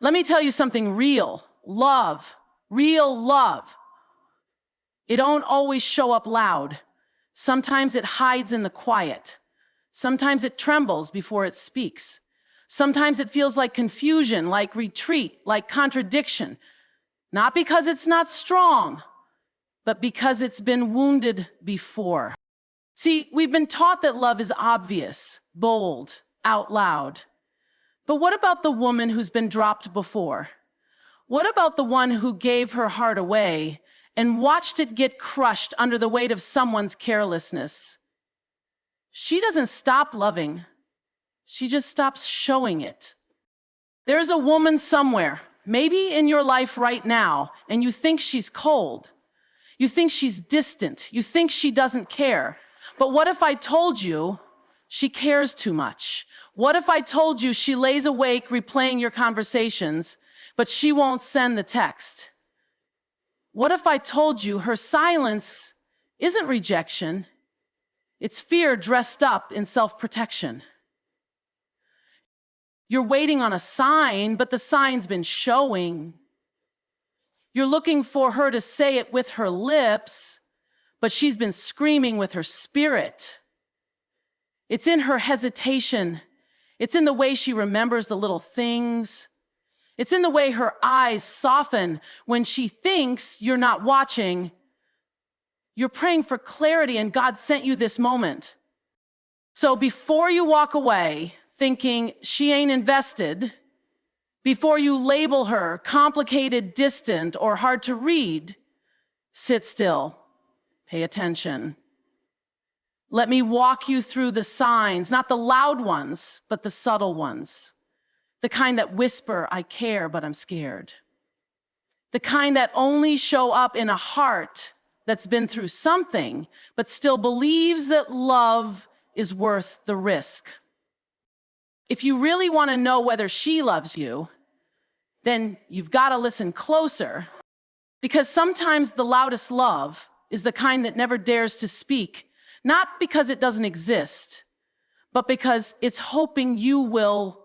Let me tell you something real. Real love. It don't always show up loud. Sometimes it hides in the quiet. Sometimes it trembles before it speaks. Sometimes it feels like confusion, like retreat, like contradiction. Not because it's not strong, but because it's been wounded before. See, we've been taught that love is obvious, bold, out loud. But what about the woman who's been dropped before? What about the one who gave her heart away and watched it get crushed under the weight of someone's carelessness? She doesn't stop loving. She just stops showing it. There's a woman somewhere, maybe in your life right now, and you think she's cold. You think she's distant. You think she doesn't care. But what if I told you she cares too much? What if I told you she lays awake replaying your conversations, but she won't send the text? What if I told you her silence isn't rejection, it's fear dressed up in self-protection? You're waiting on a sign, but the sign's been showing. You're looking for her to say it with her lips, but she's been screaming with her spirit. It's in her hesitation. It's in the way she remembers the little things. It's in the way her eyes soften when she thinks you're not watching. You're praying for clarity, and God sent you this moment. So before you walk away thinking she ain't invested, before you label her complicated, distant, or hard to read, sit still, pay attention. Let me walk you through the signs, not the loud ones, but the subtle ones. The kind that whisper, I care, but I'm scared. The kind that only show up in a heart that's been through something, but still believes that love is worth the risk. If you really want to know whether she loves you, then you've got to listen closer, because sometimes the loudest love is the kind that never dares to speak, not because it doesn't exist, but because it's hoping you will.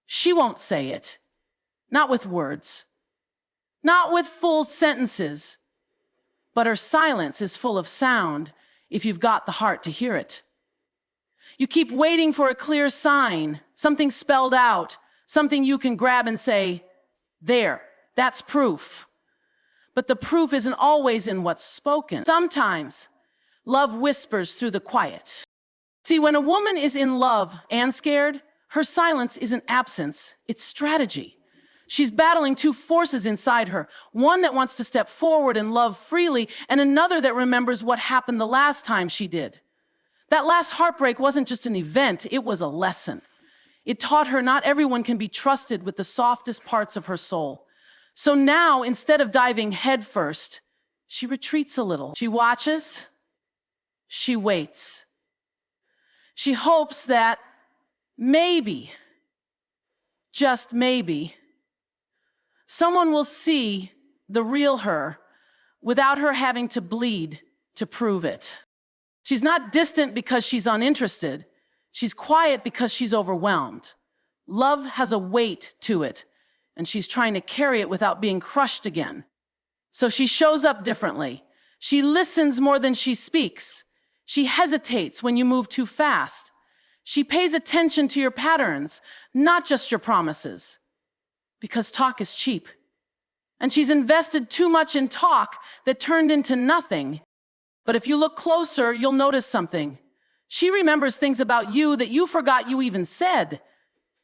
She won't say it, not with words, not with full sentences, but her silence is full of sound if you've got the heart to hear it. You keep waiting for a clear sign, something spelled out, something you can grab and say, there, that's proof. But the proof isn't always in what's spoken. Sometimes love whispers through the quiet. See, when a woman is in love and scared, her silence isn't absence, it's strategy. She's battling two forces inside her, one that wants to step forward and love freely, and another that remembers what happened the last time she did. That last heartbreak wasn't just an event, it was a lesson. It taught her not everyone can be trusted with the softest parts of her soul. So now, instead of diving headfirst, she retreats a little. She watches, she waits. She hopes that maybe, just maybe, someone will see the real her without her having to bleed to prove it. She's not distant because she's uninterested. She's quiet because she's overwhelmed. Love has a weight to it, and she's trying to carry it without being crushed again. So she shows up differently. She listens more than she speaks. She hesitates when you move too fast. She pays attention to your patterns, not just your promises, because talk is cheap. And she's invested too much in talk that turned into nothing. But if you look closer, you'll notice something. She remembers things about you that you forgot you even said.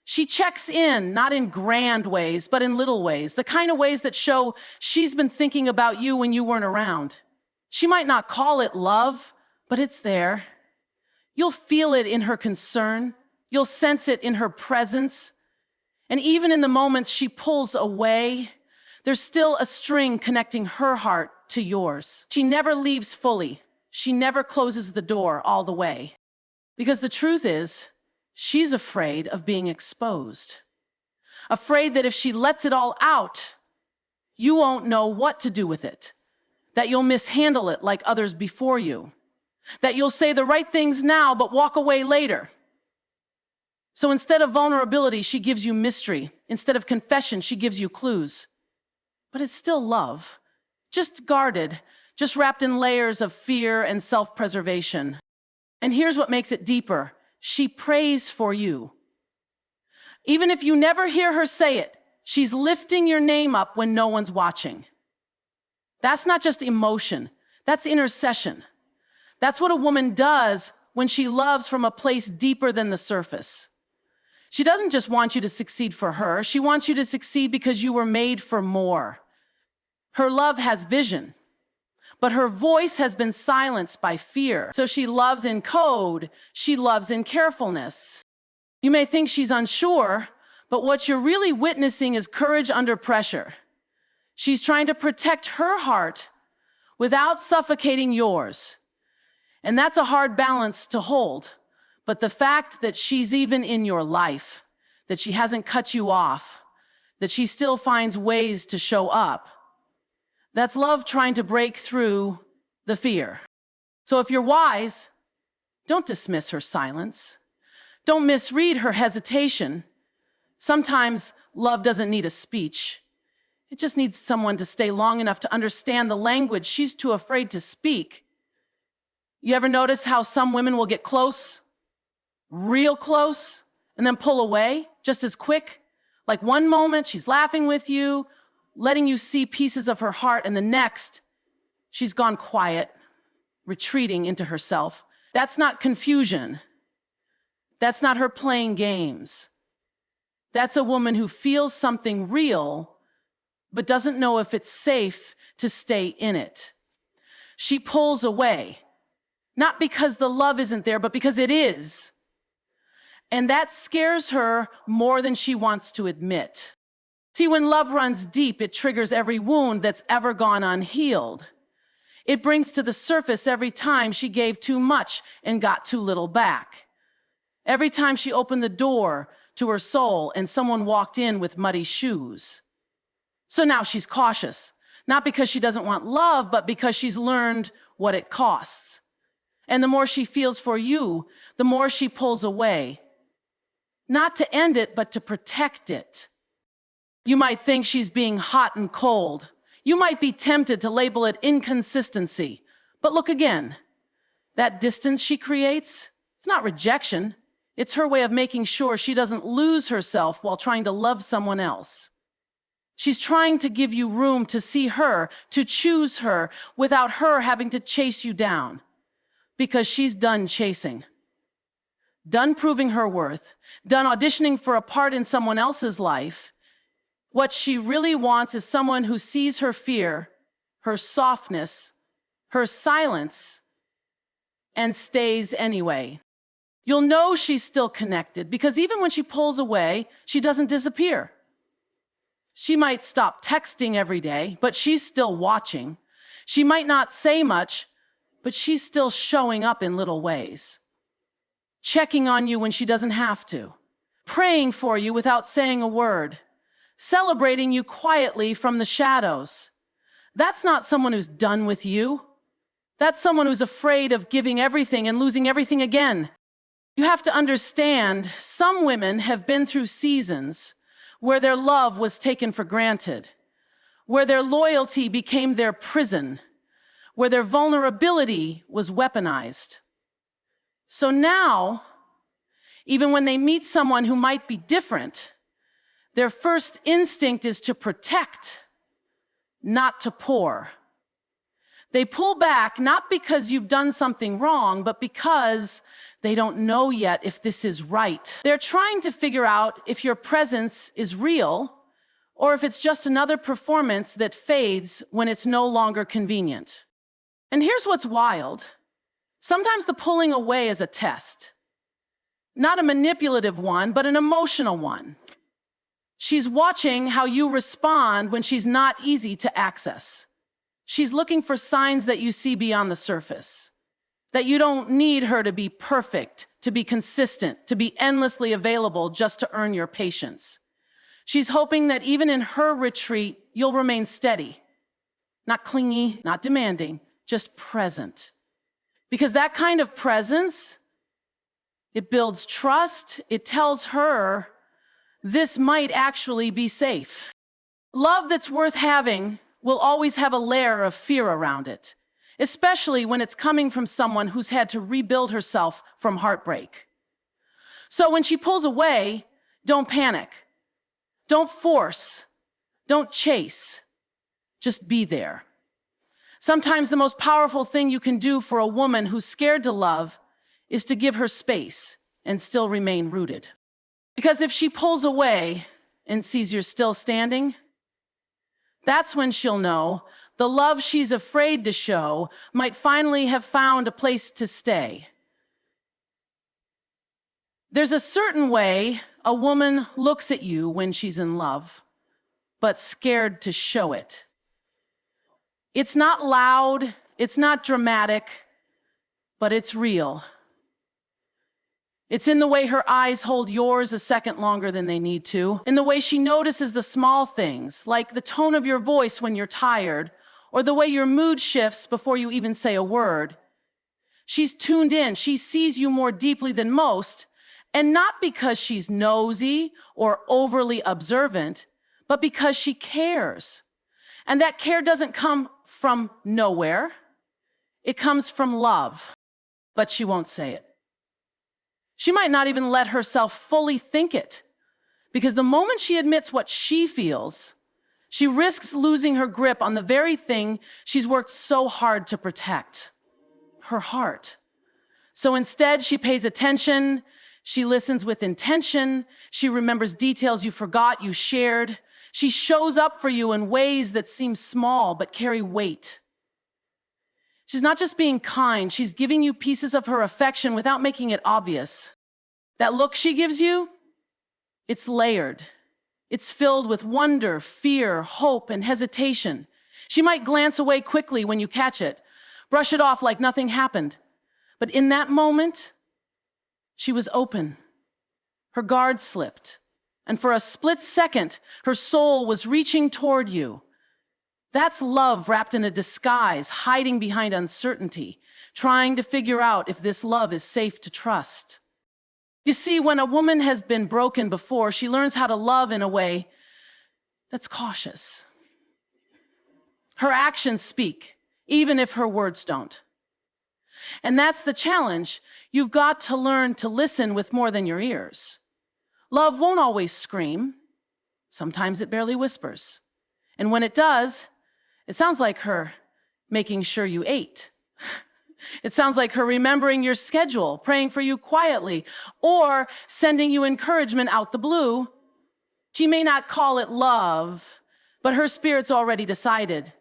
She checks in, not in grand ways, but in little ways, the kind of ways that show she's been thinking about you when you weren't around. She might not call it love, but it's there. You'll feel it in her concern. You'll sense it in her presence. And even in the moments she pulls away, there's still a string connecting her heart to yours. She never leaves fully. She never closes the door all the way. Because the truth is, she's afraid of being exposed. Afraid that if she lets it all out, you won't know what to do with it. That you'll mishandle it like others before you. That you'll say the right things now, but walk away later. So instead of vulnerability, she gives you mystery. Instead of confession, she gives you clues. But it's still love, just guarded, just wrapped in layers of fear and self-preservation. And here's what makes it deeper. She prays for you. Even if you never hear her say it, she's lifting your name up when no one's watching. That's not just emotion, that's intercession. That's what a woman does when she loves from a place deeper than the surface. She doesn't just want you to succeed for her, she wants you to succeed because you were made for more. Her love has vision, but her voice has been silenced by fear. So she loves in code, she loves in carefulness. You may think she's unsure, but what you're really witnessing is courage under pressure. She's trying to protect her heart without suffocating yours. And that's a hard balance to hold. But the fact that she's even in your life, that she hasn't cut you off, that she still finds ways to show up, that's love trying to break through the fear. So if you're wise, don't dismiss her silence. Don't misread her hesitation. Sometimes love doesn't need a speech. It just needs someone to stay long enough to understand the language she's too afraid to speak. You ever notice how some women will get close, real close, and then pull away just as quick? Like one moment she's laughing with you, letting you see pieces of her heart, and the next she's gone quiet, retreating into herself. That's not confusion. That's not her playing games. That's a woman who feels something real, but doesn't know if it's safe to stay in it. She pulls away, not because the love isn't there, but because it is. And that scares her more than she wants to admit. See, when love runs deep, it triggers every wound that's ever gone unhealed. It brings to the surface every time she gave too much and got too little back. Every time she opened the door to her soul and someone walked in with muddy shoes. So now she's cautious, not because she doesn't want love, but because she's learned what it costs. And the more she feels for you, the more she pulls away. Not to end it, but to protect it. You might think she's being hot and cold. You might be tempted to label it inconsistency. But look again. That distance she creates, it's not rejection. It's her way of making sure she doesn't lose herself while trying to love someone else. She's trying to give you room to see her, to choose her, without her having to chase you down. Because she's done chasing. Done proving her worth. Done auditioning for a part in someone else's life. What she really wants is someone who sees her fear, her softness, her silence, and stays anyway. You'll know she's still connected because even when she pulls away, she doesn't disappear. She might stop texting every day, but she's still watching. She might not say much, but she's still showing up in little ways. Checking on you when she doesn't have to. Praying for you without saying a word. Celebrating you quietly from the shadows. That's not someone who's done with you. That's someone who's afraid of giving everything and losing everything again. You have to understand, some women have been through seasons where their love was taken for granted, where their loyalty became their prison, where their vulnerability was weaponized. So now, even when they meet someone who might be different, their first instinct is to protect, not to pour. They pull back not because you've done something wrong, but because they don't know yet if this is right. They're trying to figure out if your presence is real or if it's just another performance that fades when it's no longer convenient. And here's what's wild. Sometimes the pulling away is a test. Not a manipulative one, but an emotional one. She's watching how you respond when she's not easy to access. She's looking for signs that you see beyond the surface. That you don't need her to be perfect, to be consistent, to be endlessly available just to earn your patience. She's hoping that even in her retreat, you'll remain steady. Not clingy, not demanding, just present. Because that kind of presence, It builds trust. It tells her this might actually be safe. Love that's worth having will always have a layer of fear around it, especially when it's coming from someone who's had to rebuild herself from heartbreak. So when she pulls away, don't panic. Don't force. Don't chase. Just be there. Sometimes the most powerful thing you can do for a woman who's scared to love is to give her space and still remain rooted. Because if she pulls away and sees you're still standing, that's when she'll know the love she's afraid to show might finally have found a place to stay. There's a certain way a woman looks at you when she's in love, but scared to show it. It's not loud, it's not dramatic, but it's real. It's in the way her eyes hold yours a second longer than they need to, in the way she notices the small things, like the tone of your voice when you're tired, or the way your mood shifts before you even say a word. She's tuned in, she sees you more deeply than most, and not because she's nosy or overly observant, but because she cares. And that care doesn't come from nowhere. It comes from love, but she won't say it. She might not even let herself fully think it, because the moment she admits what she feels, she risks losing her grip on the very thing she's worked so hard to protect, her heart. So instead, she pays attention, she listens with intention, she remembers details you forgot you shared, she shows up for you in ways that seem small but carry weight. She's not just being kind, she's giving you pieces of her affection without making it obvious. That look she gives you, it's layered. It's filled with wonder, fear, hope, and hesitation. She might glance away quickly when you catch it, brush it off like nothing happened. But in that moment, she was open. Her guard slipped. And for a split second, her soul was reaching toward you. That's love wrapped in a disguise, hiding behind uncertainty, trying to figure out if this love is safe to trust. You see, when a woman has been broken before, she learns how to love in a way that's cautious. Her actions speak, even if her words don't. And that's the challenge. You've got to learn to listen with more than your ears. Love won't always scream. Sometimes it barely whispers. And when it does, it sounds like her making sure you ate. It sounds like her remembering your schedule, praying for you quietly, or sending you encouragement out the blue. She may not call it love, but her spirit's already decided.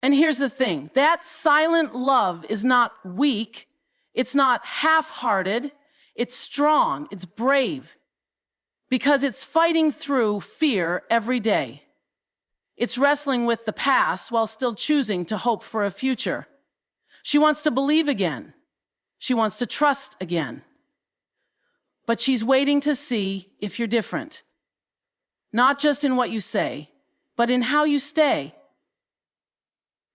And here's the thing, that silent love is not weak, it's not half-hearted, it's strong, it's brave, because it's fighting through fear every day. It's wrestling with the past while still choosing to hope for a future. She wants to believe again. She wants to trust again. But she's waiting to see if you're different. Not just in what you say, but in how you stay.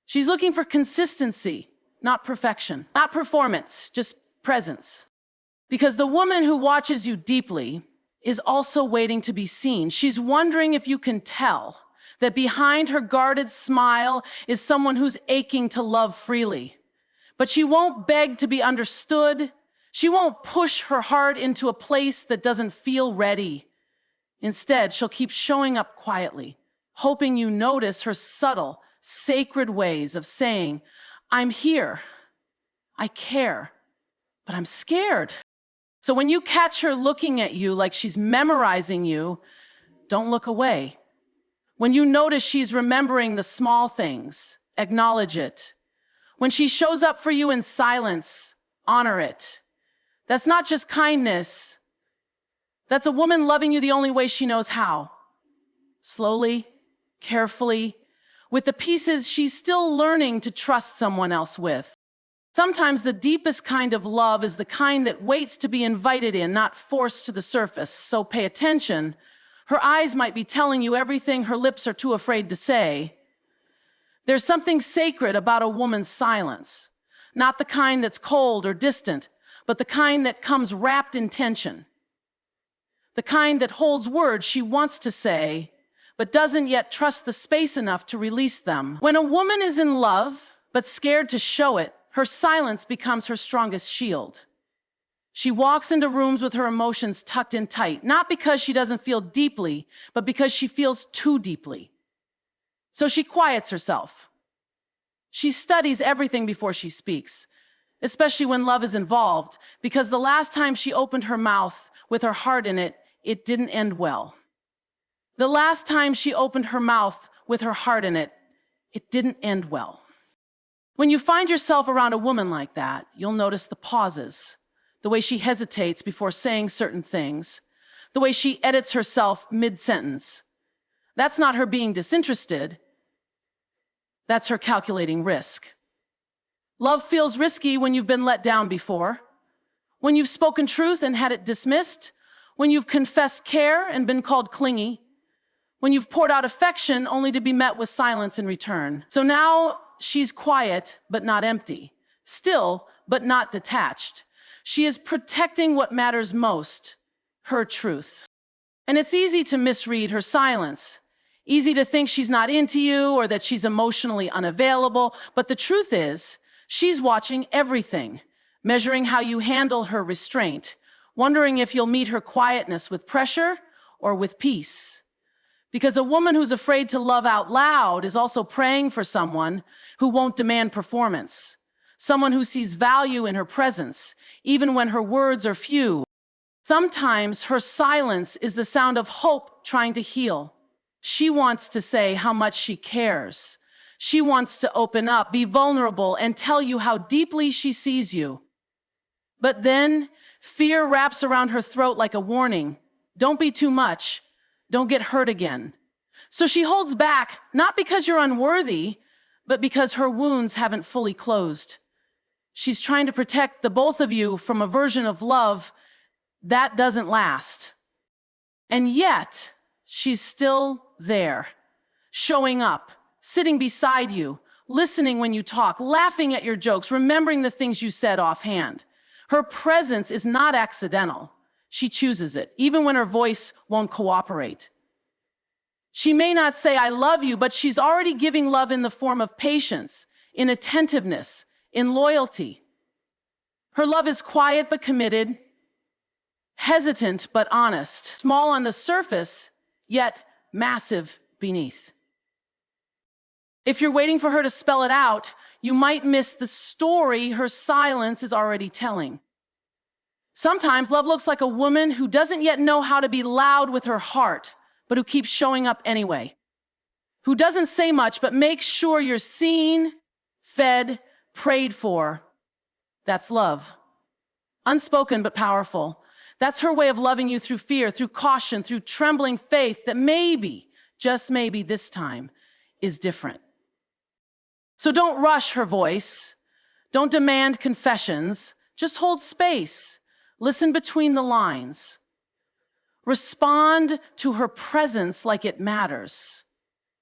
She's looking for consistency, not perfection. Not performance, just presence. Because the woman who watches you deeply is also waiting to be seen. She's wondering if you can tell that behind her guarded smile is someone who's aching to love freely. But she won't beg to be understood. She won't push her heart into a place that doesn't feel ready. Instead, she'll keep showing up quietly, hoping you notice her subtle, sacred ways of saying, I'm here, I care, but I'm scared. So when you catch her looking at you like she's memorizing you, don't look away. When you notice she's remembering the small things, acknowledge it. When she shows up for you in silence, honor it. That's not just kindness. That's a woman loving you the only way she knows how. Slowly, carefully, with the pieces she's still learning to trust someone else with. Sometimes the deepest kind of love is the kind that waits to be invited in, not forced to the surface. So pay attention. Her eyes might be telling you everything her lips are too afraid to say. There's something sacred about a woman's silence, not the kind that's cold or distant, but the kind that comes wrapped in tension. The kind that holds words she wants to say, but doesn't yet trust the space enough to release them. When a woman is in love, but scared to show it, her silence becomes her strongest shield. She walks into rooms with her emotions tucked in tight, not because she doesn't feel deeply, but because she feels too deeply. So she quiets herself. She studies everything before she speaks, especially when love is involved, because the last time she opened her mouth with her heart in it, it didn't end well. The last time she opened her mouth with her heart in it, it didn't end well. When you find yourself around a woman like that, you'll notice the pauses, the way she hesitates before saying certain things, the way she edits herself mid-sentence. That's not her being disinterested. That's her calculating risk. Love feels risky when you've been let down before, when you've spoken truth and had it dismissed, when you've confessed care and been called clingy, when you've poured out affection only to be met with silence in return. So now she's quiet, but not empty, still, but not detached. She is protecting what matters most, her truth. And it's easy to misread her silence, easy to think she's not into you or that she's emotionally unavailable, but the truth is, she's watching everything, measuring how you handle her restraint, wondering if you'll meet her quietness with pressure or with peace. Because a woman who's afraid to love out loud is also praying for someone who won't demand performance, someone who sees value in her presence, even when her words are few. Sometimes her silence is the sound of hope trying to heal. She wants to say how much she cares. She wants to open up, be vulnerable, and tell you how deeply she sees you. But then fear wraps around her throat like a warning. Don't be too much. Don't get hurt again. So she holds back, not because you're unworthy, but because her wounds haven't fully closed. She's trying to protect the both of you from a version of love that doesn't last. And yet, she's still there, showing up, sitting beside you, listening when you talk, laughing at your jokes, remembering the things you said offhand. Her presence is not accidental. She chooses it, even when her voice won't cooperate. She may not say, "I love you," but she's already giving love in the form of patience, in attentiveness, in loyalty. Her love is quiet but committed, hesitant but honest, small on the surface, yet massive beneath. If you're waiting for her to spell it out, you might miss the story her silence is already telling. Sometimes love looks like a woman who doesn't yet know how to be loud with her heart, but who keeps showing up anyway. Who doesn't say much, but makes sure you're seen, fed, prayed for. That's love. Unspoken but powerful. That's her way of loving you through fear, through caution, through trembling faith that maybe, just maybe this time, is different. So don't rush her voice. Don't demand confessions. Just hold space. Listen between the lines. Respond to her presence like it matters,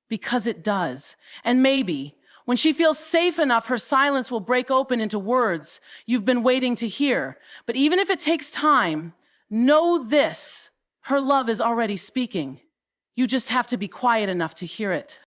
because it does. And maybe, when she feels safe enough, her silence will break open into words you've been waiting to hear. But even if it takes time, know this: her love is already speaking. You just have to be quiet enough to hear it.